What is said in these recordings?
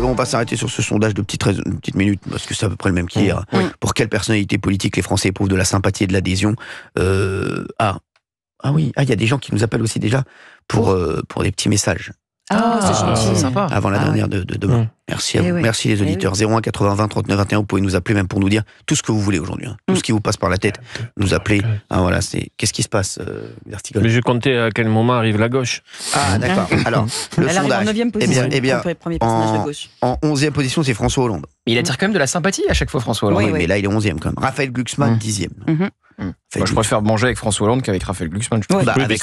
On va s'arrêter sur ce sondage de une petite minute, parce que c'est à peu près le même qu'hier. Pour quelle personnalité politique les Français éprouvent de la sympathie et de l'adhésion oui, il y a des gens qui nous appellent aussi déjà pour des petits messages. C'est sympa. Avant la dernière de demain. Merci à vous. Merci les auditeurs. 01 80 20 39 21. Vous pouvez nous appeler même pour nous dire tout ce que vous voulez aujourd'hui. Tout ce qui vous passe par la tête. Nous appeler. Voilà, qu'est-ce qui se passe, Vertical? Mais je comptais à quel moment arrive la gauche. D'accord. Alors, le Elle arrive sondage. en 9e position. Eh bien, premier personnage de gauche. en 11e position, c'est François Hollande. Mais il attire quand même de la sympathie à chaque fois, François Hollande. Oui. Mais là, il est 11e quand même. Raphaël Glucksmann, 10e. Moi, je préfère manger avec François Hollande qu'avec Raphaël Glucksmann. Ouais. Oui, avec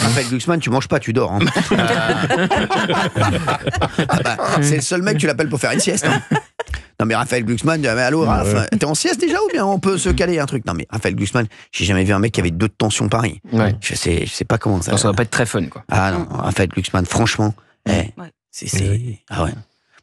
Raphaël Glucksmann, tu manges pas, tu dors. Hein. C'est le seul mec, tu l'appelles pour faire une sieste. Hein. Non mais Raphaël Glucksmann, mais allô Raph, t'es en sieste déjà ou bien on peut se caler un truc? Non mais Raphaël Glucksmann, j'ai jamais vu un mec qui avait 2 tensions pareilles. Ouais. Je sais pas comment ça. Non, ça va pas être très fun, quoi. Ah non, Raphaël Glucksmann, franchement, Oui. ah ouais.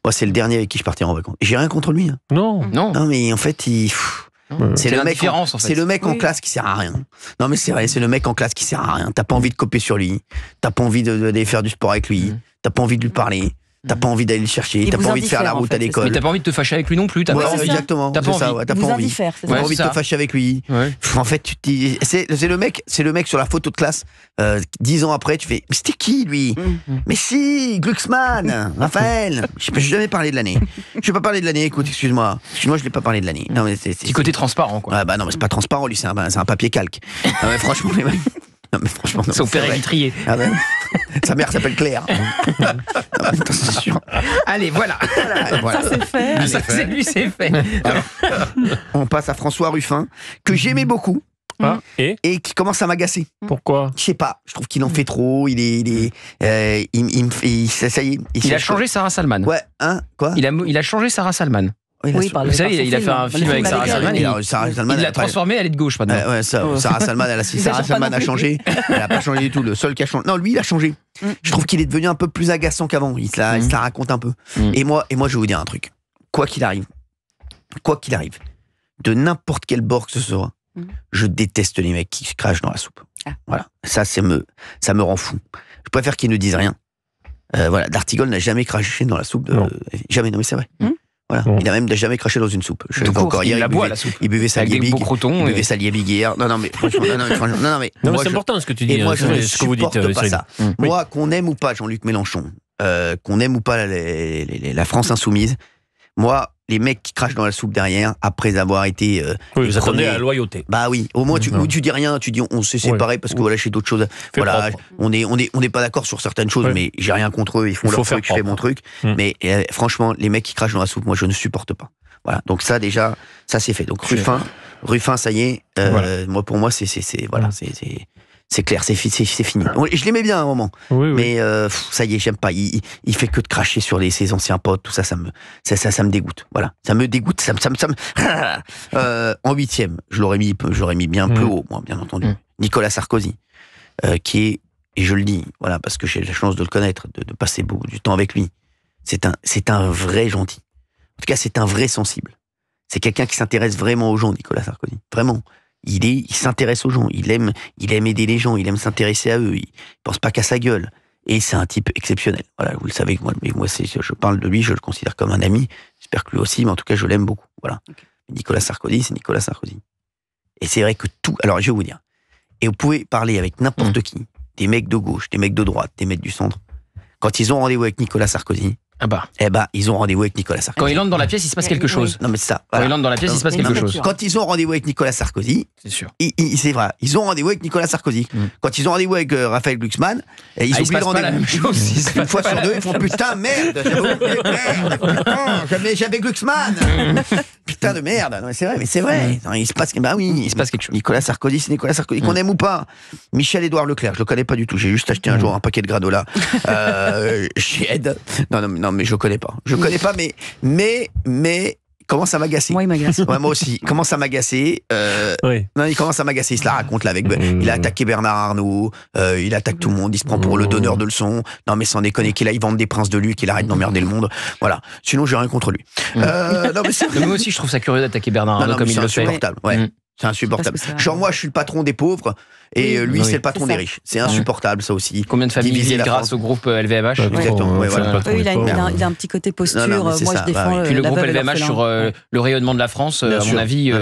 Moi c'est le dernier avec qui je partirai en vacances. J'ai rien contre lui. Hein. Non. Non mais en fait c'est le mec, en fait. C'est le mec en classe qui sert à rien. Non mais c'est vrai, c'est le mec en classe qui sert à rien. T'as pas envie de copier sur lui, t'as pas envie d'aller faire du sport avec lui, t'as pas envie de lui parler. T'as pas envie d'aller le chercher, t'as pas envie de faire la route à l'école. Mais t'as pas envie de te fâcher avec lui non plus. T'as pas envie. Exactement. T'as pas envie. T'as pas envie. Faire, T'as pas envie de te fâcher avec lui. Ouais. En fait, tu te dis, c'est le mec sur la photo de classe. 10 ans après, tu fais, mais c'était qui lui? Mais si, Glucksmann, Raphaël. Je peux jamais parler de l'année. Je vais pas parler de l'année. Écoute, excuse-moi, je l'ai pas parlé de l'année. Non mais c'est Petit côté transparent, quoi. Ah bah non, mais c'est pas transparent, lui, c'est un papier calque. Non mais franchement, les mecs. Non mais franchement, C'est au père vitrier. Ah ben, sa mère s'appelle Claire. Non, mais c'est sûr. Allez, voilà. Voilà. Ça c'est fait. Ça, c'est lui, c'est fait. On passe à François Ruffin, que j'aimais beaucoup. Et qui commence à m'agacer. pourquoi? Je sais pas, je trouve qu'il en fait trop, ça y est. Il a changé Sarah Salman. Ouais, hein, quoi? Il a changé Sarah Salman. Oui, par Vous savez, il a fait un film avec Sarah Salman. Il l'a transformé, elle est de gauche maintenant. Ouais, Sarah Salman, Sarah Salman a changé. Elle a pas changé du tout. Le seul qui a changé. Non, lui, il a changé. Je trouve qu'il est devenu un peu plus agaçant qu'avant. Il se la raconte un peu. Et moi, je vais vous dire un truc. Quoi qu'il arrive, de n'importe quel bord que ce soit, je déteste les mecs qui crachent dans la soupe. Voilà. Ça me rend fou. Je préfère qu'ils ne disent rien. Voilà. D'Artigol n'a jamais craché dans la soupe. Jamais. Non, mais c'est vrai. Voilà. Il a même jamais craché dans une soupe. Je l'ai encore hier. Il la boit, la soupe. Il buvait sa Avec des beaux Liebig. crotons. Il buvait sa Liebig hier. Non, mais franchement, non, mais c'est important ce que tu dis. Et moi, je ne ce que vous dites, supporte pas Cyril. ça. Moi, qu'on aime ou pas Jean-Luc Mélenchon, qu'on aime ou pas la France insoumise, moi, les mecs qui crachent dans la soupe derrière, après avoir été... Oui, vous attendez à la loyauté. Bah oui, au moins tu dis rien, tu dis on s'est séparés parce que voilà, j'ai d'autres choses. Voilà, on est pas d'accord sur certaines choses, mais j'ai rien contre eux, ils font leur truc, je fais mon truc. Mais franchement, les mecs qui crachent dans la soupe, moi je ne supporte pas. Voilà, donc ça déjà, ça c'est fait. Donc Ruffin, ça y est, moi pour moi c'est clair, c'est fini. Je l'aimais bien à un moment, mais ça y est, j'aime pas. Il fait que de cracher sur ses anciens potes, tout ça, ça me dégoûte. Voilà, ça me dégoûte. En 8e, je l'aurais mis bien plus haut, moi, bien entendu. Nicolas Sarkozy, qui est, et je le dis, voilà, parce que j'ai la chance de le connaître, de passer beaucoup du temps avec lui. C'est un vrai gentil. En tout cas, c'est un vrai sensible. C'est quelqu'un qui s'intéresse vraiment aux gens, Nicolas Sarkozy. Vraiment. Il s'intéresse aux gens, il aime aider les gens, il aime s'intéresser à eux, il pense pas qu'à sa gueule. Et c'est un type exceptionnel. Voilà, vous le savez, moi je parle de lui, je le considère comme un ami. J'espère que lui aussi, mais en tout cas, je l'aime beaucoup. Voilà. Okay. Nicolas Sarkozy, c'est Nicolas Sarkozy. Et c'est vrai que tout. Alors, je vais vous dire. Et vous pouvez parler avec n'importe qui, des mecs de gauche, des mecs de droite, des mecs du centre. Quand ils ont rendez-vous avec Nicolas Sarkozy, ils ont rendez-vous avec Nicolas Sarkozy. Quand ils entrent dans la pièce, il se passe quelque chose. Non, mais c'est ça. Voilà. Quand ils entrent dans la pièce, il se passe quelque chose. Quand ils ont rendez-vous avec Nicolas Sarkozy, c'est sûr. C'est vrai. Ils ont rendez-vous avec Nicolas Sarkozy. Quand ils ont rendez-vous avec Raphaël Glucksmann, ils oublient le rendez-vous. Une fois sur deux, ils font putain, merde. J'avais Glucksmann. Putain de merde. Non, c'est vrai. Non, il se passe quelque chose. Nicolas Sarkozy, c'est Nicolas Sarkozy. Qu'on aime ou pas. Michel-Édouard Leclerc, je le connais pas du tout. J'ai juste acheté un jour un paquet de granola chez Ed. Non, mais je connais pas. Mais commence à m'agacer. Moi, il m'agace. Ouais, moi aussi. Il commence à m'agacer. Non, il commence à m'agacer. Il se la raconte là avec. Il a attaqué Bernard Arnault. Il attaque tout le monde. Il se prend pour le donneur de leçons. Non, mais sans déconner, qu'il aille vendre des princes de lui, qu'il arrête d'emmerder le monde. Voilà. Sinon, j'ai rien contre lui. Non, mais moi aussi, je trouve ça curieux d'attaquer Bernard Arnault comme il le fait. C'est insupportable. Ouais. C'est insupportable. Genre, moi, je suis le patron des pauvres, et lui, c'est le patron des riches. C'est insupportable, ça aussi. Combien de familles vivent grâce au groupe LVMH? Exactement. Il a un petit côté posture. Moi, je défends. Puis le groupe LVMH sur le rayonnement de la France, à mon avis.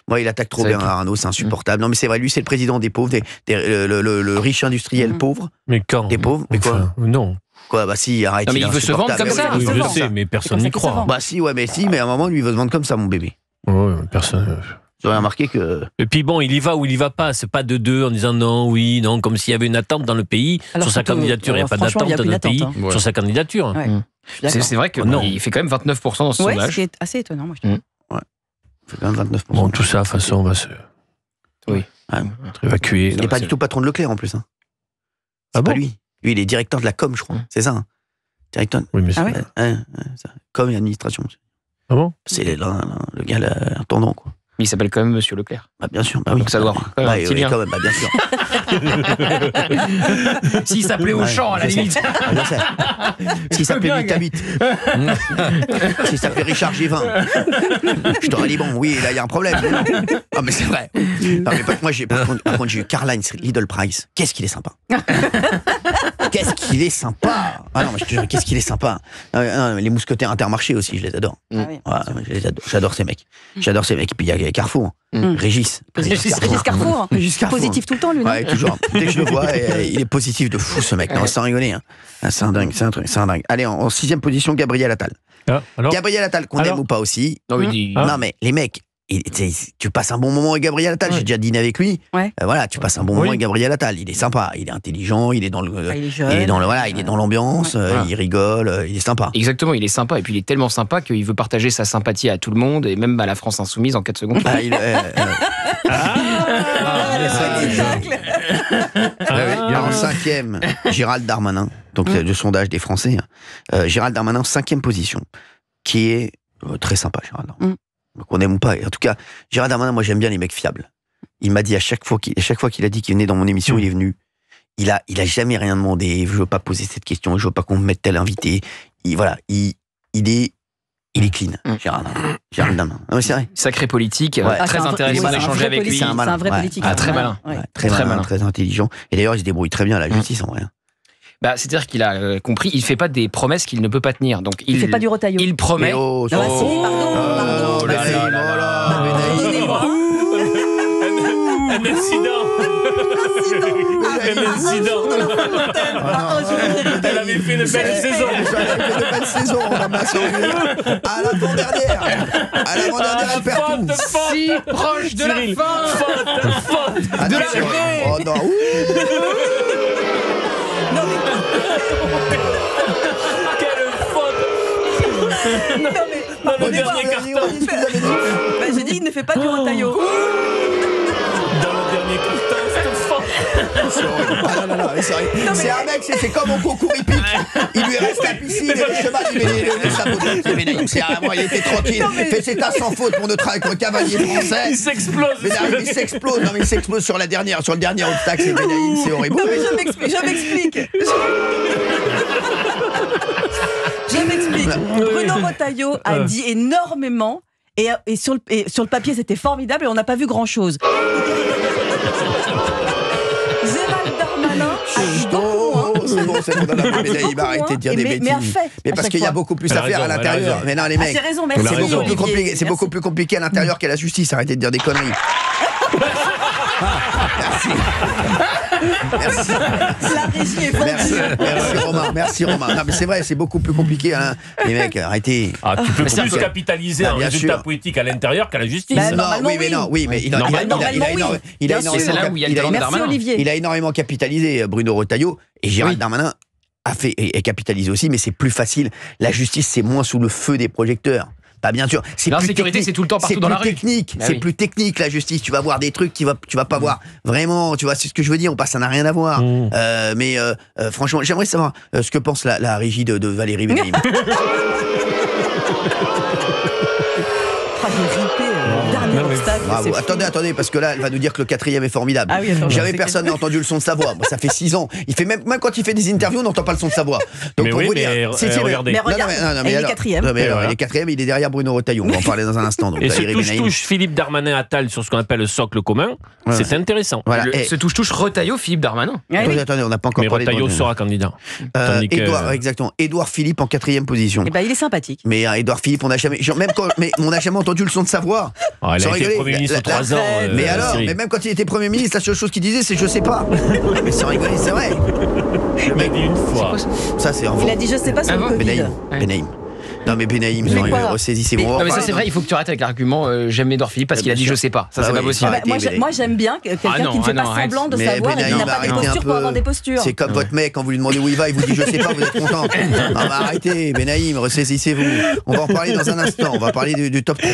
Moi, il attaque trop Bernard Arnault, c'est insupportable. Non, mais c'est vrai, lui, c'est le président des pauvres, le riche industriel pauvre. Mais quand? Des pauvres. Mais quoi? Non. Quoi, bah si, arrête. Non, mais il veut se vendre comme ça. Je sais, mais personne n'y croit. Bah si, mais à un moment, lui, il veut se vendre comme ça, mon bébé. Ouais, personne. J'aurais remarqué que... Et puis bon, il y va ou il y va pas. C'est pas de deux en disant non, oui, non, comme s'il y avait une attente dans le pays. Alors, sur sa candidature, il n'y a pas d'attente dans le pays. Sur sa candidature. C'est vrai qu'il fait quand même 29% dans ce sondage. C'est assez étonnant, moi, je trouve. Ouais. Il fait quand même 29%. Bon, tout ça, de toute façon, on va se... être évacué. Il n'est pas du tout patron de Leclerc, en plus. C'est pas lui. Lui, il est directeur de la com, je crois. C'est ça. Directeur. Oui, mais com et administration. Ah bon? C'est le gars, l'intendant, quoi. Il s'appelle quand même Monsieur Leclerc. Bah bien sûr, bah oui. Donc ça doit quand même, bah bien sûr. S'il s'appelait Auchan, à la limite. S'il s'appelait Vitamite. S'il s'appelait Richard Gévin. Je t'aurais dit, bon, oui, là, il y a un problème. Ah, mais c'est vrai. Non, mais moi, par contre, j'ai eu Karl-Heinz Lidl Price. Qu'est-ce qu'il est sympa. Qu'est-ce qu'il est sympa. Ah non, mais je te jure, qu'est-ce qu'il est sympa. Non, les mousquetaires Intermarché aussi, je les adore. J'adore ces mecs. J'adore ces mecs. Et puis, il y a Carrefour. Régis Carrefour. Positif tout le temps, lui, non? Ouais, toujours. Dès que je le vois, il est positif de fou, ce mec. Non, sans rigoler. C'est un dingue, c'est un dingue. Allez, en 6e position, Gabriel Attal. Gabriel Attal, qu'on aime ou pas aussi. Non, mais les mecs, tu passes un bon moment avec Gabriel Attal. J'ai déjà dîné avec lui. Voilà, tu passes un bon moment avec Gabriel Attal. Il est sympa, il est intelligent, il est dans il est dans l'ambiance, il rigole, il est sympa. Exactement, il est sympa. Et puis il est tellement sympa qu'il veut partager sa sympathie à tout le monde et même à la France insoumise en 4 secondes. En 5e, Gérald Darmanin. Donc le sondage des Français. Gérald Darmanin, 5e position, qui est très sympa, Gérald Darmanin. Donc on aime ou pas. En tout cas, Gérald Darmanin, moi j'aime bien les mecs fiables. Il m'a dit à chaque fois qu'il a dit qu'il venait dans mon émission, il est venu. Il a jamais rien demandé. Je veux pas poser cette question. Je veux pas qu'on me mette tel invité. Il est clean. Gérald Darmanin. Non, mais c'est vrai. Sacré politique. Très intéressant d'échanger avec lui. C'est un vrai politique. Très malin. Très malin, très intelligent. Et d'ailleurs, il se débrouille très bien à la justice en vrai. C'est-à-dire qu'il a compris, il fait pas des promesses qu'il ne peut pas tenir. Donc il fait pas du rotaillot. Il promet. Pardon. Un accident. Elle avait fait une belle saison. À l'avant-dernière. Elle perd tout. Si proche de la fin. De l'arrivée. Oh non. Quelle faute. Dans le dernier carton. J'ai dit, il ne fait pas du rotaillot. Dans le dernier carton, c'est fort. C'est un mec, c'est comme au concours hippique. Il lui reste la piscine et le cheval, il était tranquille. C'est un sans faute pour notre cavalier français. Il s'explose. Il s'explose sur le dernier obstacle. C'est Benaïm, c'est horrible. Non, mais je m'explique. Bruno Retailleau a dit énormément. Et sur le papier, c'était formidable et on n'a pas vu grand-chose. Gérald Darmanin a dit beaucoup. C'est bon, il va arrêter de dire des bêtises. Mais parce qu'il y a beaucoup plus à faire à l'intérieur. Mais non, les mecs, c'est beaucoup plus compliqué à l'intérieur qu'à la justice. Arrêtez de dire des conneries. Merci. La régie est vendue. Merci Romain. Non mais c'est vrai, c'est beaucoup plus compliqué, hein. Les mecs, arrêtez. Tu peux plus capitaliser un résultat politique à l'intérieur qu'à la justice. Il a énormément capitalisé, Bruno Retailleau, et Gérald Darmanin a capitalisé aussi, mais c'est plus facile. La justice, c'est moins sous le feu des projecteurs. Pas bien sûr. L'insécurité, c'est tout le temps partout dans la rue. C'est plus technique, la justice. Tu vas voir des trucs, tu vas pas voir vraiment. Tu vois, c'est ce que je veux dire. Ça n'a rien à voir. Mais franchement, j'aimerais savoir ce que pense la régie de Valérie Bénaïm. j'ai ripé, dernier obstacle. Bravo. Attendez, parce que là, elle va nous dire que le 4e est formidable. Ah oui, jamais personne n'a entendu le son de sa voix. Bon, ça fait 6 ans. Il fait même quand il fait des interviews, on n'entend pas le son de sa voix. Donc mais pour oui, vous mais dire, regardez. Mais regarde, il est 4e. Non, mais alors, il est 4e, il est derrière Bruno Retailleau. On va en parler dans un instant. Donc, et ce touche Philippe Darmanin-Attal sur ce qu'on appelle le socle commun, c'est intéressant. Voilà. Ce touche Retailleau, Philippe Darmanin. Attendez, on n'a pas encore parlé de Retailleau sera candidat. Exactement. Édouard Philippe en 4e position. Eh ben, il est sympathique. Mais Édouard Philippe, on n'a jamais entendu le son de sa voix. Il a été Premier ministre 3 ans. Mais alors, mais même quand il était Premier ministre, la seule chose qu'il disait, c'est je sais pas. Mais sans rigoler, c'est vrai. Il m'a dit une fois. Ça, c'est un Il a dit je sais pas sur le Covid. Benaïm. Non mais Benaïm, ressaisissez-moi. Non mais ça c'est vrai, il faut que tu arrêtes avec l'argument j'aime Édouard Philippe parce qu'il a dit je sais pas. Ça c'est pas possible. Moi j'aime bien quelqu'un qui ne fait pas semblant de savoir et qui n'a pas des postures pour avoir des postures. C'est comme votre mec, quand vous lui demandez où il va, il vous dit je sais pas, vous êtes content. Non mais arrêtez, Benaïm, ressaisissez-vous. On va en parler dans un instant, on va parler du top 3.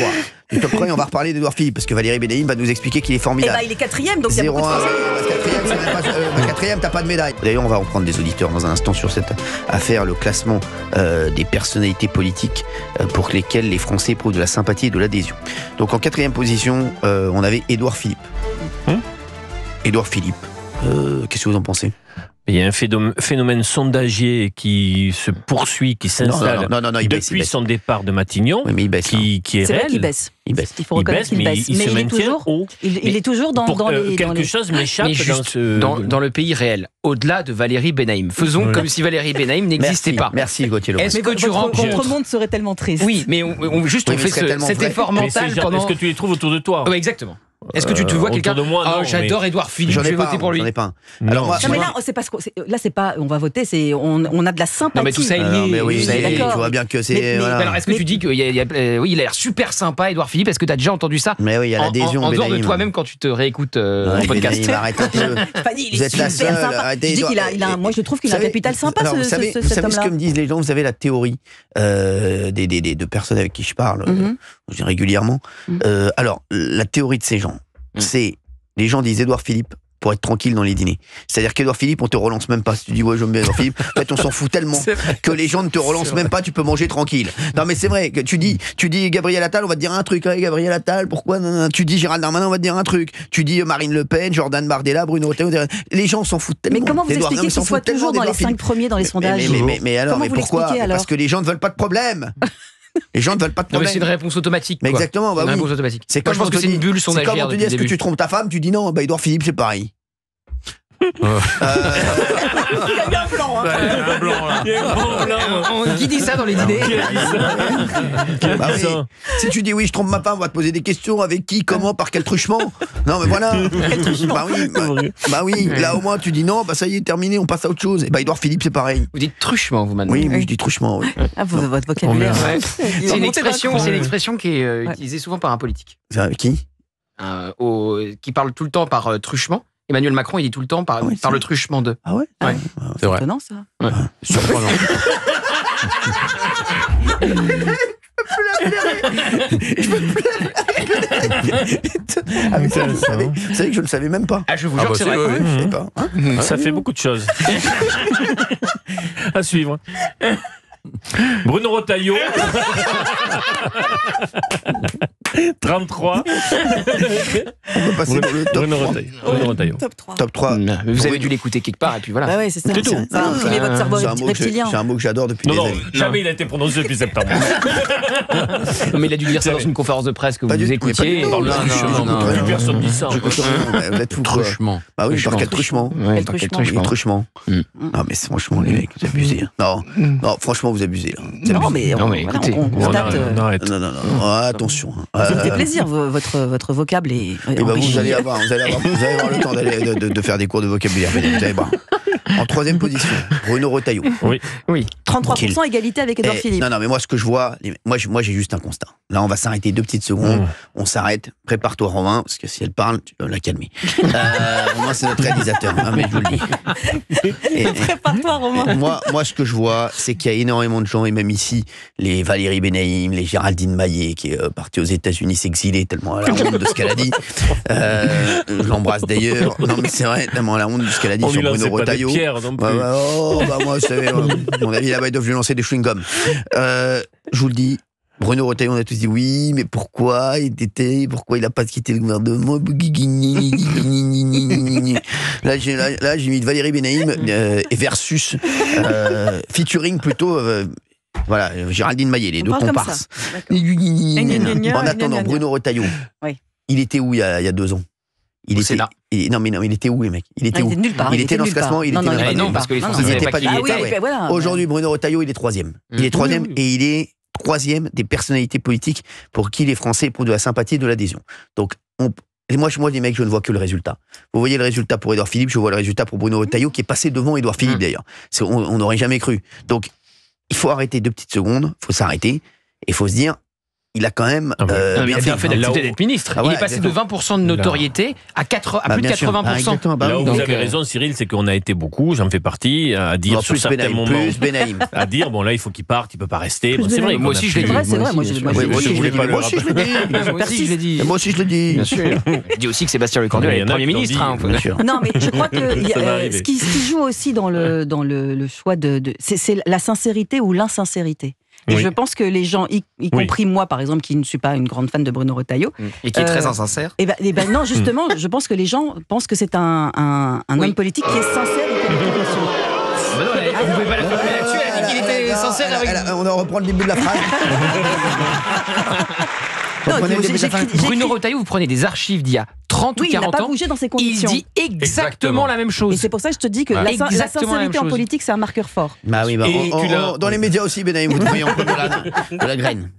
Du top 3 et on va reparler d'Édouard Philippe parce que Valérie Benaïm va nous expliquer qu'il est formidable. Il est 4e, donc il y a beaucoup de choses. 4e, t'as pas de médaille. D'ailleurs, on va reprendre des auditeurs dans un instant sur cette affaire, le classement des personnalités politiques pour lesquelles les Français éprouvent de la sympathie et de l'adhésion. Donc en 4e position, on avait Édouard Philippe. Édouard Philippe, qu'est-ce que vous en pensez ? Il y a un phénomène sondagier qui se poursuit, qui s'installe depuis son départ de Matignon, oui, mais il baisse, qui est réel. C'est vrai qu'il baisse. Il faut reconnaître qu'il baisse. Mais il est toujours haut. Il est toujours dans les... Quelque chose m'échappe dans le pays réel, au-delà de Valérie Benaïm. Faisons comme si Valérie Benaïm n'existait pas. Merci Gauthier Lebret. Est-ce que tu rencontres... Votre monde serait tellement triste. Oui, mais on fait cet effort mental pendant... Est-ce que tu les trouves autour de toi ? Oui, exactement. Est-ce que tu te vois quelqu'un de moi? J'adore Édouard Philippe, je vais voter pour lui. J'en ai pas. Alors moi, mais là, c'est parce que là, c'est pas, on va voter, c'est on a de la sympathie. Non, mais tout ça est lié. Mais oui, tu vois bien que c'est. Alors, est-ce que tu dis qu'il oui, il a l'air super sympa, Édouard Philippe? Est-ce que tu as déjà entendu ça? Mais oui, il y a l'adhésion. En dehors de toi-même quand tu te réécoutes en podcast. Arrête un peu. Vous êtes la seule. Je dis qu'il a, moi, je trouve qu'il a un capital sympa. Vous savez ce que me disent les gens? Vous avez la théorie de personnes avec qui je parle régulièrement. Alors, la théorie de ces gens. C'est, les gens disent Édouard Philippe pour être tranquille dans les dîners. C'est-à-dire qu'Édouard Philippe, on te relance même pas. Si tu dis ouais, j'aime bien Édouard Philippe, en fait, on s'en fout tellement que les gens ne te relancent même pas, tu peux manger tranquille. Non, mais c'est vrai que tu dis Gabriel Attal, on va te dire un truc. Hey, Gabriel Attal, pourquoi tu dis Gérald Darmanin, on va te dire un truc. Tu dis Marine Le Pen, Jordan Bardella, Bruno Retailleau, les gens s'en foutent tellement. Mais comment vous expliquez qu'il soit toujours dans les 5 premiers dans les sondages? Mais alors, mais pourquoi? Parce que les gens ne veulent pas de problème. Les gens ne veulent pas de problème. C'est une réponse automatique. Mais exactement, bah une oui. réponse automatique. C'est quand je pense que c'est une bulle sondagière. C'est quand on te dit est-ce que tu trompes ta femme, tu dis non, bah Édouard Philippe c'est pareil. Il y a un blanc, un blanc là. Qui dit ça dans les dîners? Bah oui. Si tu dis oui, je trompe ma femme, on va te poser des questions avec qui, comment, par quel truchement. Non mais voilà. Bah oui, là au moins tu dis non, bah ça y est, terminé, on passe à autre chose. Et bah Édouard Philippe c'est pareil. Vous dites truchement vous maintenant? Oui, je dis truchement. Oui. Ah, votre vocabulaire. C'est une expression qui est utilisée souvent par un politique. Qui? Qui parle tout le temps par truchement. Emmanuel Macron, il dit tout le temps par le truchement de. Ah ouais? C'est vrai. Étonnant ça. Ouais. Surprenant. Je peux plus vous savez que je ne le savais même pas. Ah, je vous jure que c'est vrai. Je sais pas. Ça fait beaucoup de choses. À suivre. Bruno Retailleau. 33. On peut passer dans le top Bruno 3. Retailleau. Top 3. Vous avez dû l'écouter quelque part et puis voilà. Bah ouais, c'est ça. C'est tout. Ça a imprimé votre cerveau reptilien. C'est un mot que j'adore depuis des années. Jamais il a été prononcé depuis septembre. Non, mais il a dû dire ça dans une conférence de presse que vous écoutiez. Plus personne dit ça. Vous êtes fous. Truchement. Bah oui, par quel truchement? Quel truchement. Non, mais franchement, les mecs, vous abusez. Non, franchement, vous abusez. Non, mais écoutez, on constate. Non, attention. Ça me fait plaisir, votre vocable est enrichi. Vous allez avoir le temps de faire des cours de vocabulaire. Vous allez voir. En 3e position, Bruno Retailleau. Oui. 33% égalité avec Édouard Philippe. Non, mais moi, ce que je vois, moi j'ai juste un constat. Là, on va s'arrêter 2 petites secondes. On s'arrête. Prépare-toi, Romain, parce que si elle parle, tu vas la calmer. Romain, c'est notre réalisateur. Mais je vous le dis. Prépare-toi, Romain. Moi, ce que je vois, c'est qu'il y a énormément de gens, et même ici, les Valérie Benaïm, les Géraldine Maillet, qui est partie aux États-Unis s'exiler tellement à la honte de ce qu'elle a dit. Je l'embrasse d'ailleurs. Non, mais c'est vrai, tellement à la honte de ce qu'elle a dit sur Bruno Retailleau. Moi, vous savez, à mon avis, là-bas, ils doivent lui lancer des chewing-gums. Je vous le dis, Bruno Retailleau, on a tous dit oui, mais pourquoi il a pas quitté le gouvernement? Là, j'ai mis Valérie Benaïm versus featuring plutôt. Voilà, Géraldine Maillet, les deux comparses. En attendant, Bruno Retailleau, il était où il y a 2 ans? Il était là. Non, mais il était où, les mecs? Il était où? Nulle part. Il était dans ce classement. Non, parce que les Français n'avaient pas quitté. Aujourd'hui, Bruno Retailleau, il est 3e. Il est 3e et il est 3e des personnalités politiques pour qui les Français éprouvent de la sympathie et de l'adhésion. Donc, moi, les mecs, je ne vois que le résultat. Vous voyez le résultat pour Édouard Philippe, je vois le résultat pour Bruno Retailleau, qui est passé devant Édouard Philippe, d'ailleurs. On n'aurait jamais cru. Donc, il faut arrêter 2 petites secondes, il faut s'arrêter, et il faut se dire, il a quand même bien fait d'être ministre. Il est passé de 20% de notoriété à plus de 80%. Là où vous avez raison, Cyril, c'est qu'on a été beaucoup, j'en fais partie, à dire sur certains moments, à dire bon là il faut qu'il parte, il peut pas rester. Bon, c'est vrai. Moi aussi je l'ai dit. C'est vrai, moi aussi je l'ai dit. Moi aussi je l'ai dit. Bien sûr. Je dis aussi que Sébastien Lecornu est Premier ministre. Non, mais je crois que ce qui joue aussi dans le choix c'est la sincérité ou l'insincérité. Et je pense que les gens, y compris moi, par exemple, qui ne suis pas une grande fan de Bruno Retailleau... Et qui est très insincère. Et ben non, justement, je pense que les gens pensent que c'est un homme politique qui est sincère et qui a une conviction. Vous pouvez pas la couper là-dessus, elle a dit qu'il était sincère avec... On va reprendre le début de la phrase. Bruno Retailleau, vous prenez des archives d'il y a 30 ou 40 ans. Il n'a pas bougé dans ses convictions. Il dit exactement la même chose. Et c'est pour ça que je te dis que la sincérité en politique, c'est un marqueur fort. Bah oui, dans les médias aussi, Benaïm, vous devriez en prendre de la graine.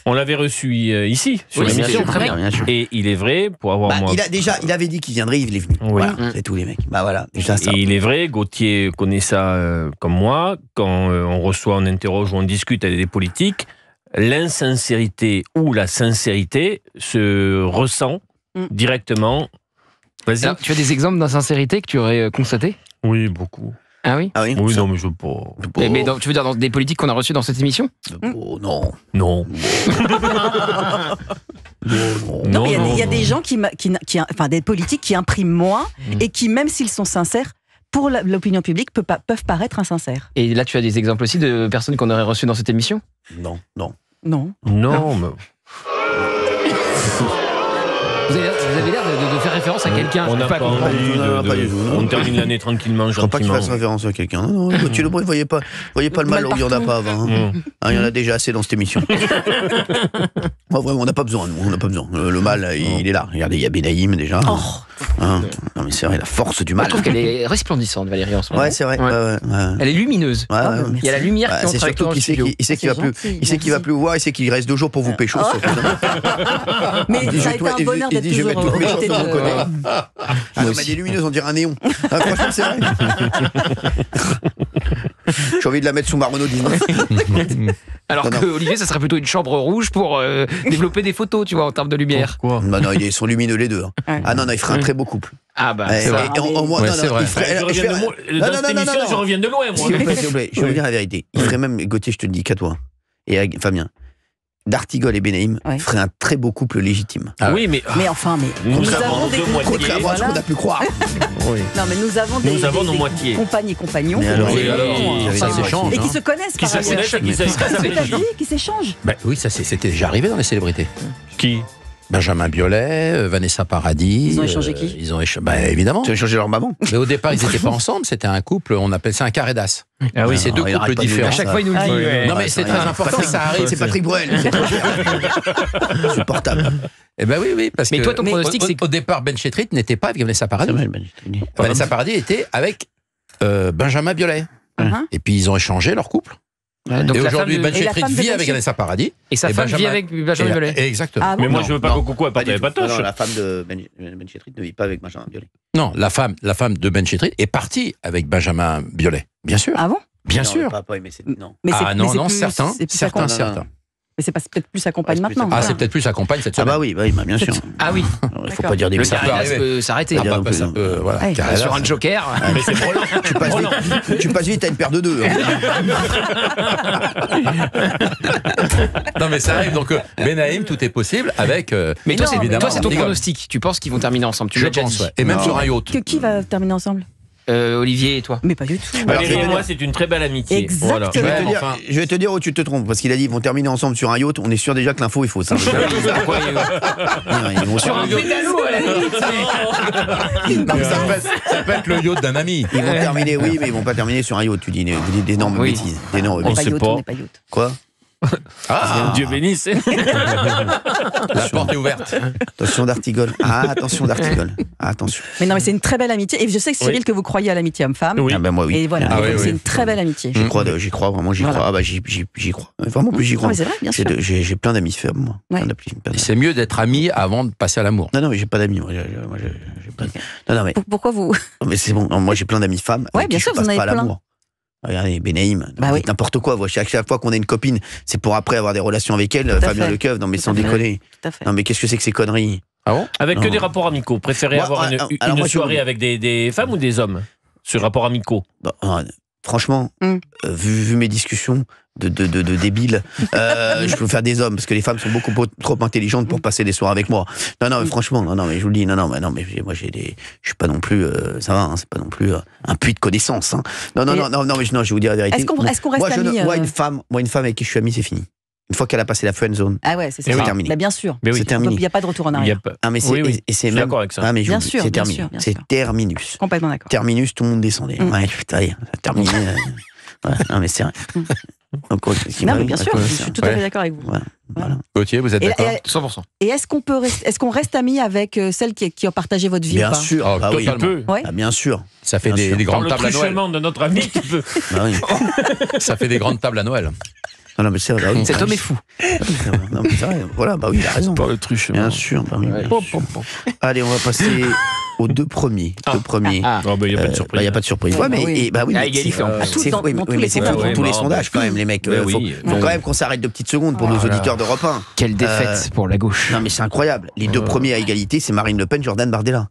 On l'avait reçu ici, sur l'émission. Très bien. Et il est vrai, pour avoir moi... Il avait dit qu'il viendrait, il est venu. Oui. Voilà, c'est tous les mecs. Bah voilà, déjà ça. Et il est vrai, Gauthier connaît ça comme moi, quand on reçoit, on interroge ou on discute avec des politiques, l'insincérité ou la sincérité se ressent directement. Vas-y. Alors, tu as des exemples d'insincérité que tu aurais constaté? Oui, beaucoup. Ah oui? Ah oui, oui, non, mais je veux pas. Mais tu veux dire dans des politiques qu'on a reçues dans cette émission? Non. Non. Non, il y a des gens enfin des politiques qui impriment moins et qui, même s'ils sont sincères, pour l'opinion publique, peuvent paraître insincères. Et là, tu as des exemples aussi de personnes qu'on aurait reçues dans cette émission? Non. Mais... Vous avez l'air de faire référence à quelqu'un. On n'a pas envie on termine l'année tranquillement, je ne crois pas qu'il fasse référence à quelqu'un. Non, Gauthier Lebret, voyez pas le mal où il n'y en a pas avant. Il y en a déjà assez dans cette émission. Vraiment, on n'a pas besoin. Le mal, il est là. Regardez, il y a Benaïm déjà. Non, mais c'est vrai, la force du mal. Je trouve qu'elle est resplendissante, Valérie, en ce moment. Ouais, c'est vrai. Elle est lumineuse. Il y a la lumière qui entre avec toi dans le studio. Il sait qu'il va plus vous voir, il sait qu'il reste 2 jours pour vous pécho. Mais ça a été un bonheur d'être toujours aux côtés de... Elle est lumineuse, on dirait un néon. Franchement, c'est vrai. J'ai envie de la mettre sous ma Renault 19. Alors que Olivier, ça serait plutôt une chambre rouge pour développer des photos, tu vois, en termes de lumière. Pourquoi? Bah non, ils sont lumineux les deux. Ah non, il ferait un très beau couple. Ah bah, c'est vrai. Dans cette émission, je reviens de loin, moi. S'il vous plaît, je vais vous dire la vérité. Il ferait même, Gauthier, je te le dis qu'à toi, et à Fabien, D'Artigol et Benaïm feraient un très beau couple légitime. Oui, mais nous avons des contrairement à ce qu'on a pu croire. Non, mais nous avons nos moitiés. Compagnes et compagnons. Ça s'échange. Et qui se connaissent par ailleurs. Qui s'échangent. Oui, c'était déjà arrivé dans les célébrités. Qui? Benjamin Biolay, Vanessa Paradis. Ils ont échangé qui? Évidemment. Ils ont échangé leur maman. Mais au départ, ils n'étaient pas ensemble, c'était un couple, on appelle ça un carré d'as. Ah oui, c'est 2 couples différents. À chaque fois, il nous le dit. Non, mais c'est très important, ça arrive. C'est Patrick Bruel. C'est insupportable. Eh ben oui, parce que. Toi, ton pronostic, c'est au départ, Ben Chetrit n'était pas avec Vanessa Paradis. Vanessa Paradis était avec Benjamin Biolay. Et puis, ils ont échangé leur couple. Donc et aujourd'hui, Ben Chetrit vit avec Vanessa Paradis. Et sa femme vit avec Benjamin Biolay. Exactement. Mais moi, je veux pas qu'on coucou à pas Non, la femme de Ben Chetrit ne vit pas avec Benjamin Biolay. Non, la femme de Ben Chetrit est partie avec Benjamin Biolay. Bien sûr. Ah bon? Bien sûr. Non, certains. Mais c'est peut-être plus sa compagne maintenant. C'est peut-être plus sa compagne cette semaine. Ah bah oui, bien sûr. Ah oui. Il faut pas dire des Le carré peut s'arrêter. Ça peut, voilà. Sur un joker. Mais c'est Roland. Tu passes vite, t'as une paire de 2. Non mais ça arrive, donc Benaïm, tout est possible avec... Mais toi, c'est ton pronostic. Tu penses qu'ils vont terminer ensemble? Tu l'as déjà dit. Et même sur un yacht. Qui va terminer ensemble? Olivier et toi? Mais pas du tout. Valérie et moi, c'est une très belle amitié. Exactement. Voilà. Je vais te dire où tu te trompes, parce qu'il a dit ils vont terminer ensemble sur un yacht. On est sûr déjà que l'info est fausse. Hein. Sur un pédalo à la limite. Non, ça peut être le yacht d'un ami. Ils vont terminer, oui, mais ils vont pas terminer sur un yacht. Tu dis d'énormes bêtises. On On sait n'est pas yacht. Quoi? Dieu bénisse. La porte est ouverte. Attention d'Artigol. Attention d'Artigol. Attention. Mais non, mais c'est une très belle amitié. Et je sais que Cyril, que vous croyez à l'amitié homme-femme. Oui. Ah ben moi oui. Et voilà, c'est une très belle amitié. J'y crois, vraiment, j'y crois. Ah bah j'y crois. Vraiment plus j'y crois. Non, mais c'est vrai, bien sûr. J'ai plein d'amis femmes, moi. Ouais. C'est mieux d'être ami avant de passer à l'amour. Non, mais j'ai pas d'amis. Moi, j'ai pas... Non, mais. Pourquoi vous? Mais c'est bon. Non, moi, j'ai plein d'amis femmes. Ouais, bien sûr, vous en avez plein. Regardez, Benaïm, Bah oui. n'importe quoi. Chaque fois qu'on a une copine, c'est pour après avoir des relations avec elle. Fabien Lecoeuvre, non mais sans déconner. Tout à fait. Non mais qu'est-ce que c'est que ces conneries? Ah bon? Avec que des rapports amicaux. Préférez avoir une soirée avec des femmes ou des hommes sur rapports amicaux? Franchement, vu mes discussions de débiles, je peux faire des hommes parce que les femmes sont beaucoup trop intelligentes pour passer des soirs avec moi. Non, mais franchement, non, mais je vous le dis, non, mais moi je suis pas non plus, ça va, hein, c'est pas non plus un puits de connaissances. Hein. Non, mais je vais vous dire la vérité. Est-ce qu'on reste amis? Moi, une femme avec qui je suis ami, c'est fini. Une fois qu'elle a passé la friend zone, ah ouais, c'est terminé. Bah, bien sûr. C'est terminé. Donc il n'y a pas de retour en arrière. Mais c'est, oui. et c'est même. D'accord avec ça. Ah, mais bien sûr, c'est bien terminé. sûr, bien C'est sûr. terminus. Complètement d'accord. Terminus, tout le monde descendait. Ouais, putain, ça a terminé. Ouais, non, mais c'est vrai. Donc, non, mais bien sûr, je suis tout à fait d'accord avec vous. Voilà. Gauthier, vous êtes d'accord? 100%. Et est-ce qu'on reste amis avec celles qui ont partagé votre vie? Bien ou pas? sûr. Oh, Ah oui. totalement. Ouais. Ah, bien sûr. Ça fait Bien sûr. des Par grandes le tables à Noël. truchement de notre ami, tu peux. Bah oui. Ça fait des grandes tables à Noël. Non, mais c'est vrai. Oui, Cet homme est fou. Non, mais c'est vrai. Voilà, bah oui, il a raison. Par le truchement. Bien sûr. Bah oui, bien sûr. Allez, on va passer aux deux premiers. Deux premiers. Oh, bah, il n'y a pas de surprise. Il n'y a égalité. Ouais, mais oui. bah oui, À mais égalité, c'est- en plus. c'est- Dans oui, tous mais les c'est sondages. dans tous les Ouais, sondages quand même, les mecs. Mais Faut oui. quand même qu'on s'arrête 2 petites secondes pour nos auditeurs d'Europe 1. Quelle défaite pour la gauche. Non mais c'est incroyable. Les deux premiers à égalité, c'est Marine Le Pen, Jordan Bardella.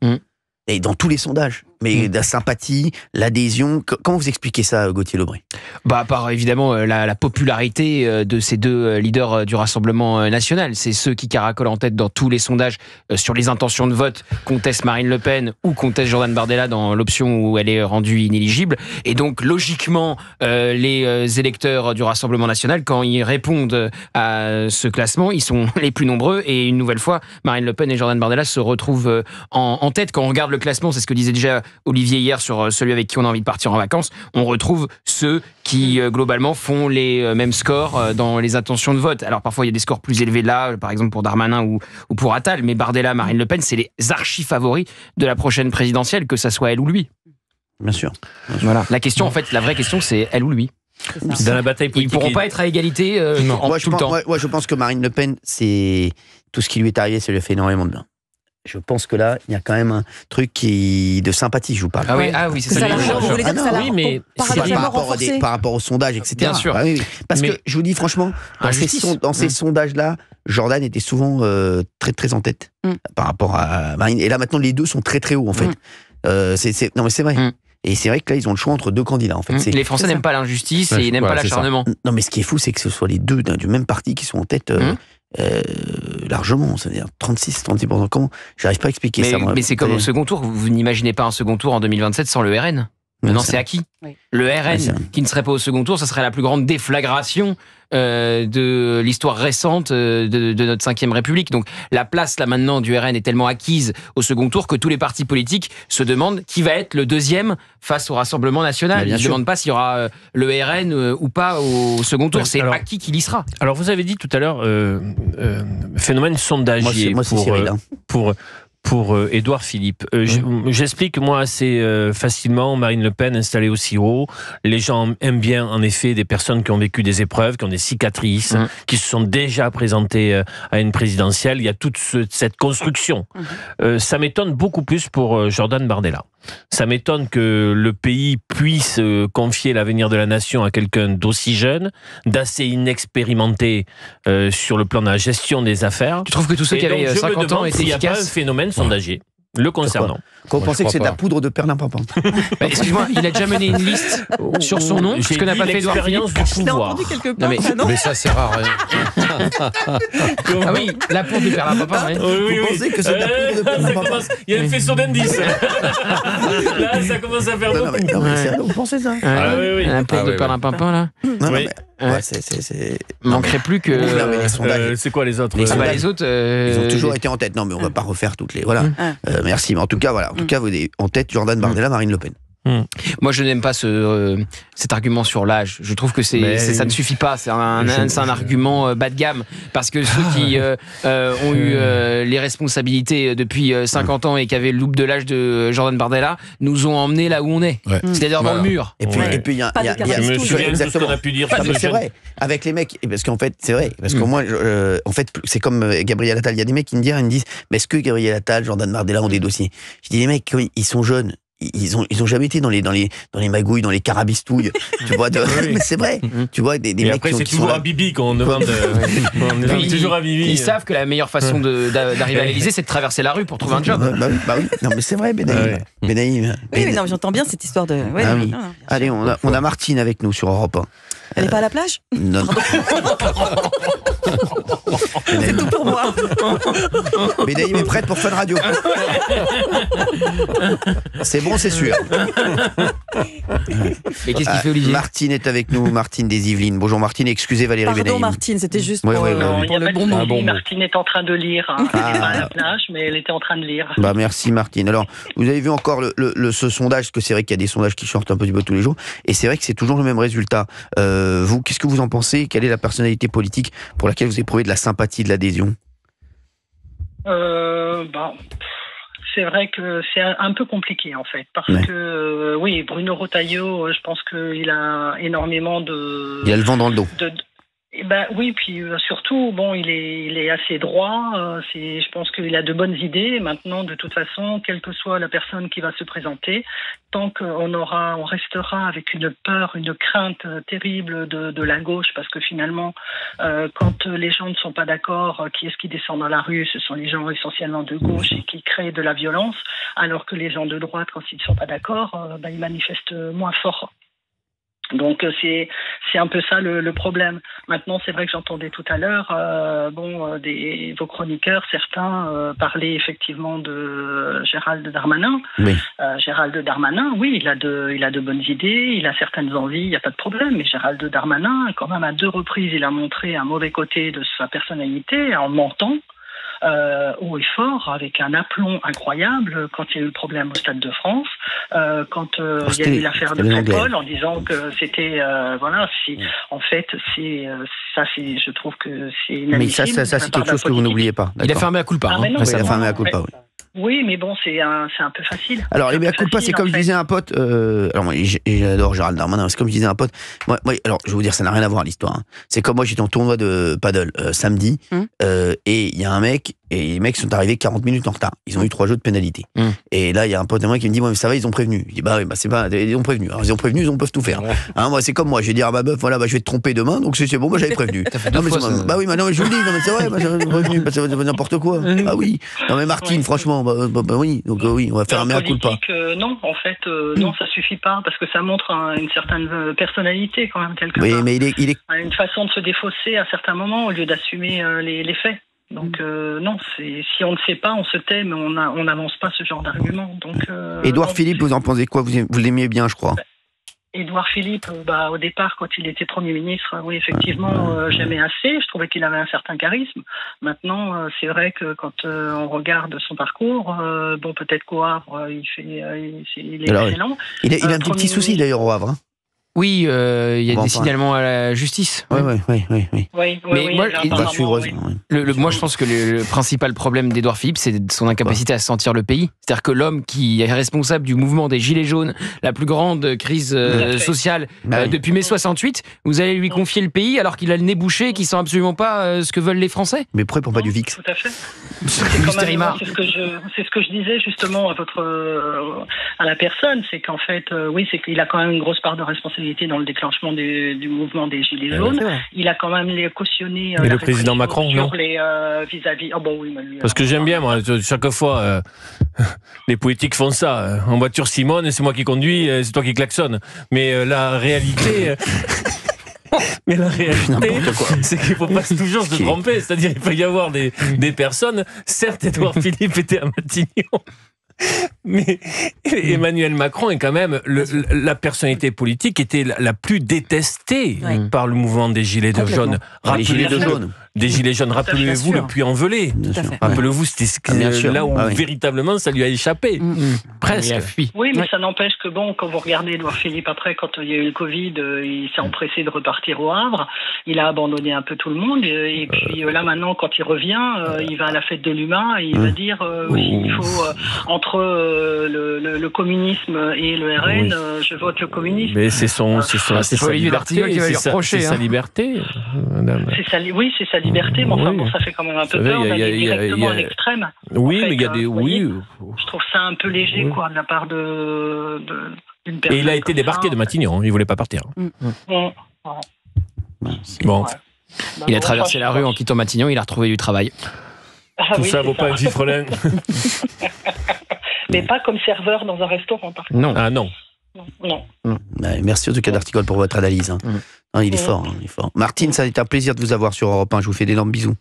Et dans tous les sondages. Mais la sympathie, l'adhésion. Comment vous expliquez ça, Gauthier Lebray? Bah, par évidemment la popularité de ces deux leaders du Rassemblement national. C'est ceux qui caracolent en tête dans tous les sondages sur les intentions de vote, contestent Marine Le Pen ou contestent Jordan Bardella dans l'option où elle est rendue inéligible. Et donc, logiquement, les électeurs du Rassemblement national, quand ils répondent à ce classement, ils sont les plus nombreux. Et une nouvelle fois, Marine Le Pen et Jordan Bardella se retrouvent en tête. Quand on regarde le classement, c'est ce que disait déjà Olivier hier sur celui avec qui on a envie de partir en vacances, on retrouve ceux qui globalement font les mêmes scores dans les intentions de vote. Alors parfois il y a des scores plus élevés là, par exemple pour Darmanin ou pour Attal, mais Bardella, Marine Le Pen, c'est les archi-favoris de la prochaine présidentielle, que ça soit elle ou lui. Bien sûr. Voilà. La question, en fait, la vraie question, c'est elle ou lui. Dans la bataille Ils politique. ne pourront pas être à égalité tout le temps. Moi, je pense que Marine Le Pen, c'est tout ce qui lui est arrivé, ça lui a fait énormément de bien. Je pense que là, il y a quand même un truc de sympathie, je vous parle. Ah oui, c'est ça. Vous voulez dire que ça l'a oui, mais paradoxalement renforcé? Par rapport au sondage, etc. Bien sûr. Ah oui. Parce Mais- que je vous dis franchement, dans ces sondages-là, Jordan était souvent très très en tête par rapport à Marine. Et là maintenant, les deux sont très très hauts en fait. Non mais c'est vrai. Et c'est vrai que là, ils ont le choix entre deux candidats. En fait. Les Français n'aiment pas l'injustice et ils n'aiment pas l'acharnement. Non mais ce qui est fou, c'est que ce soit les deux du même parti qui sont en tête. Largement, c'est-à-dire 36%. Comment? J'arrive pas à expliquer ça. Mais c'est comme au second tour. Vous n'imaginez pas un second tour en 2027 sans le RN. Maintenant, c'est acquis. Oui. Le RN, c'est qui ne serait pas au second tour, ça serait la plus grande déflagration de l'histoire récente de notre 5e République. Donc, la place, là, maintenant, du RN est tellement acquise au second tour que tous les partis politiques se demandent qui va être le deuxième face au Rassemblement national. Ils ne se demandent pas s'il y aura le RN ou pas au second tour. C'est acquis qu'il y sera. Alors, vous avez dit tout à l'heure phénomène sondagier moi, c'est Cyril, pour Édouard Philippe. J'explique moi assez facilement. Marine Le Pen installée aussi haut. Les gens aiment bien en effet des personnes qui ont vécu des épreuves, qui ont des cicatrices, qui se sont déjà présentées à une présidentielle. Il y a toute cette construction. Ça m'étonne beaucoup plus pour Jordan Bardella. Ça m'étonne que le pays puisse confier l'avenir de la nation à quelqu'un d'aussi jeune, d'assez inexpérimenté sur le plan de la gestion des affaires. Tu trouves que tous ceux qui avaient 50 ans étaient efficaces? Il n'y a pas un phénomène sondagier le concernant. Qu'on pensait que c'est de la poudre de perlimpinpin. Excuse-moi, il a déjà mené une liste sur son nom, ce que n'a pas fait Édouard Philippe. L'expérience du Je l'ai pouvoir. entendu quelque part. Non, mais- Mais ça, c'est rare. Hein. Ah oui, la poudre de perlimpinpin. Oui. Vous pensez que c'est de la poudre de perlimpinpin? Il y a une faisceau d'indices. Là, ça commence à faire beaucoup. Non, mais c'est vous pensez ça? Oui. La poudre de perlimpinpin, là. Non, oui. c'est... Manquerait plus que... c'est quoi les autres? Les autres... Ils ont toujours été en tête. Non, mais on va pas refaire toutes les... Voilà. Merci. Mais en tout cas, voilà. En tout cas, vous avez en tête Jordan Bardella, Marine Le Pen. Moi, je n'aime pas cet argument sur l'âge. Je trouve que ça ne suffit pas. C'est un argument bas de gamme. Parce que ceux qui ont eu les responsabilités depuis 50 ans et qui avaient le loup de l'âge de Jordan Bardella nous ont emmenés là où on est. Ouais. C'est-à-dire dans le mur. Et puis, il y a je me souviens de ce qu'on a pu dire. C'est vrai. Avec les mecs, parce qu'en fait, c'est vrai. Parce qu'au moins, en fait, c'est comme Gabriel Attal. Il y a des mecs qui me disent, mais est-ce que Gabriel Attal, Jordan Bardella ont des dossiers? Je dis, les mecs, ils sont jeunes. Ils ont jamais été dans les magouilles, dans les carabistouilles, tu vois. Mais c'est vrai, tu vois des mecs après, c'est toujours à Bibi qu'on demande. Toujours à Bibi. Ils savent que la meilleure façon d'arriver à l'Élysée, c'est de traverser la rue pour trouver un job. Bah oui. Non, mais c'est vrai, Benaïm. Benaïm. Oui, non, j'entends bien cette histoire de. Ouais, oui. Allez, on a Martine avec nous sur Europe 1. Elle n'est pas à la plage? Non. C'est tout pour moi. Benaïm est prête pour Fun Radio. C'est bon, c'est sûr. Mais qu'est-ce qu'il fait, Olivier? Martine est avec nous, Martine des Yvelines. Bonjour Martine, excusez Valérie Benaïm. Pardon Martine, c'était juste pour le bon mot. Martine est en train de lire. Elle n'est pas à la plage, mais elle était en train de lire. Bah merci Martine. Alors, vous avez vu encore ce sondage, parce que c'est vrai qu'il y a des sondages qui sortent un petit peu tous les jours, et c'est vrai que c'est toujours le même résultat. Vous, qu'est-ce que vous en pensez? Quelle est la personnalité politique pour laquelle vous éprouvez de la sympathie, de l'adhésion? C'est vrai que c'est un peu compliqué en fait, parce que oui, Bruno Retailleau, je pense qu'il a énormément de... Il a le vent dans le dos. Oui, puis surtout, il est assez droit. Je pense qu'il a de bonnes idées. Maintenant, de toute façon, quelle que soit la personne qui va se présenter, tant qu'on restera avec une peur, une crainte terrible de la gauche, parce que finalement, quand les gens ne sont pas d'accord, qui est-ce qui descend dans la rue? Ce sont les gens essentiellement de gauche et qui créent de la violence, alors que les gens de droite, quand ils ne sont pas d'accord, ils manifestent moins fort. Donc c'est un peu ça le problème. Maintenant, c'est vrai que j'entendais tout à l'heure vos chroniqueurs, certains parlaient effectivement de Gérald Darmanin. Oui. Gérald Darmanin, oui, il a de bonnes idées, il a certaines envies, il n'y a pas de problème. Mais Gérald Darmanin, quand même à 2 reprises, il a montré un mauvais côté de sa personnalité en mentant. Haut et fort, avec un aplomb incroyable quand il y a eu le problème au Stade de France, quand il y a eu l'affaire de Crépol, en disant que c'était en fait je trouve que c'est inadmissible. Mais ça c'est quelque chose que vous n'oubliez pas. Il a fermé à culpa. Il a fermé à culpa. Oui, mais bon, c'est un peu facile. Alors, les mea culpa, c'est comme je disais à un pote. Alors, moi, j'adore Gérald Darmanin. C'est comme je disais à un pote. Moi, alors, je vais vous dire, ça n'a rien à voir l'histoire. Hein. C'est comme moi, j'étais en tournoi de paddle samedi, et il y a un mec. Et les mecs sont arrivés 40 minutes en retard. Ils ont eu 3 jeux de pénalité. Et là, il y a un pote à moi qui me dit, mais ça va, ils ont prévenu. Je dis, c'est pas, ils ont prévenu. Alors, ils ont prévenu, ils peuvent tout faire. Ouais. Hein, moi, c'est comme moi. Je vais dire à ma meuf, je vais te tromper demain, donc c'est bon, moi, j'avais prévenu. Non, mais oui, mais je vous le dis, non, mais c'est vrai, j'avais prévenu, c'est n'importe quoi. Ah oui. Non, mais Martine, franchement, oui. Donc, oui, on va faire un mea culpa. Non, en fait, non, ça suffit pas, parce que ça montre une certaine personnalité, quand même, quelque part. Oui, mais il est. Une façon de se défausser à certains moments, au lieu d'assumer les faits. Donc non, si on ne sait pas, on se tait, mais on n'avance pas ce genre d'argument. Édouard Philippe, vous en pensez quoi? Vous l'aimiez bien, je crois. Édouard Philippe, au départ, quand il était Premier ministre, oui, effectivement, j'aimais assez. Je trouvais qu'il avait un certain charisme. Maintenant, c'est vrai que quand on regarde son parcours, peut-être qu'au Havre, il est excellent. Il a un petit souci d'ailleurs au Havre. Hein. Oui, il y a des signalements à la justice. Oui. Mais moi, je pense que le principal problème d'Édouard Philippe, c'est son incapacité à sentir le pays. C'est-à-dire que l'homme qui est responsable du mouvement des Gilets jaunes, la plus grande crise sociale depuis mai 68, vous allez lui confier le pays alors qu'il a le nez bouché et qu'il ne sent absolument pas ce que veulent les Français. Mais pourquoi il prend pas du VIX? Tout à fait. C'est ce que je disais justement à la personne, c'est qu'en fait, c'est qu'il a quand même une grosse part de responsabilité dans le déclenchement du mouvement des Gilets jaunes. Il a quand même cautionné le président Macron, non vis-à-vis. Parce que j'aime bien, moi, chaque fois, les politiques font ça. En voiture Simone, c'est moi qui conduis, c'est toi qui klaxonne. Mais la réalité... Mais la réalité, c'est qu'il ne faut pas toujours se tromper. C'est-à-dire qu'il peut y avoir des personnes. Certes, Édouard Philippe était à Matignon. Mais Emmanuel Macron est quand même la personnalité politique qui était la plus détestée par le mouvement des Gilets jaunes. Des Gilets jaunes, rappelez-vous le Puy-en-Velay. Rappelez-vous, c'était là où véritablement ça lui a échappé. Presque. Oui, mais ça n'empêche que quand vous regardez Édouard Philippe après, quand il y a eu le Covid, il s'est empressé de repartir au Havre. Il a abandonné un peu tout le monde. Et puis là, maintenant, quand il revient, il va à la fête de l'humain et il va dire il faut, entre le communisme et le RN, je vote le communisme. Mais c'est Olivier d'Artigol qui va lui reprocher. C'est sa liberté, madame. C'est sa liberté, mais enfin, ça fait quand même un peu peur d'aller directement à l'extrême. Oui, mais il y a des... Je trouve ça un peu léger, de la part d'une personne. Et il a été débarqué de Matignon, il ne voulait pas partir. Bon. Il a traversé la rue en quittant Matignon, il a retrouvé du travail. Tout ça vaut pas un chiffrelin. Mais pas comme serveur dans un restaurant, par contre. Non. Ah non. Non. Merci en tout cas d'Artigol pour votre analyse. Non, il est fort, il est fort. Martine, ça a été un plaisir de vous avoir sur Europe 1. Je vous fais d'énormes bisous.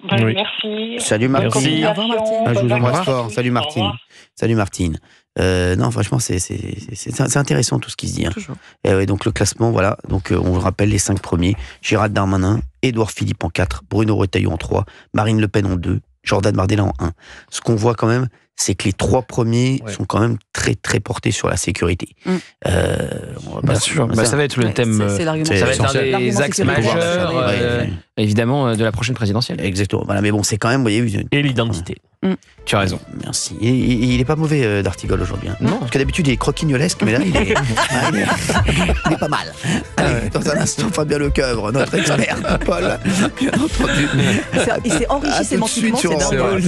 Merci. Salut Martine. Au revoir Martine. Je vous embrasse fort. Salut Martine. Salut Martine. Non, franchement, c'est intéressant tout ce qui se dit. Et donc le classement, voilà. Donc on vous rappelle les 5 premiers. Gérald Darmanin, Édouard Philippe en 4, Bruno Retailleau en 3, Marine Le Pen en 2, Jordan Bardella en 1. Ce qu'on voit quand même, c'est que les 3 premiers sont quand même très très portés sur la sécurité. Bien sûr, ça va être le thème. C'est l'argument. Ça va être un des axes majeurs, évidemment, de la prochaine présidentielle. Exactement. Voilà, mais bon, c'est quand même, vous voyez, et l'identité. Tu as raison. Merci. Et il est pas mauvais d'Artigol aujourd'hui. Non. Parce que d'habitude il est croquignolesque, mais là il est pas mal. Allez, dans un instant, Fabien Lecoeuvre, notre expert Paul, bien entendu. Il s'est enrichi sémantiquement, c'est dingue.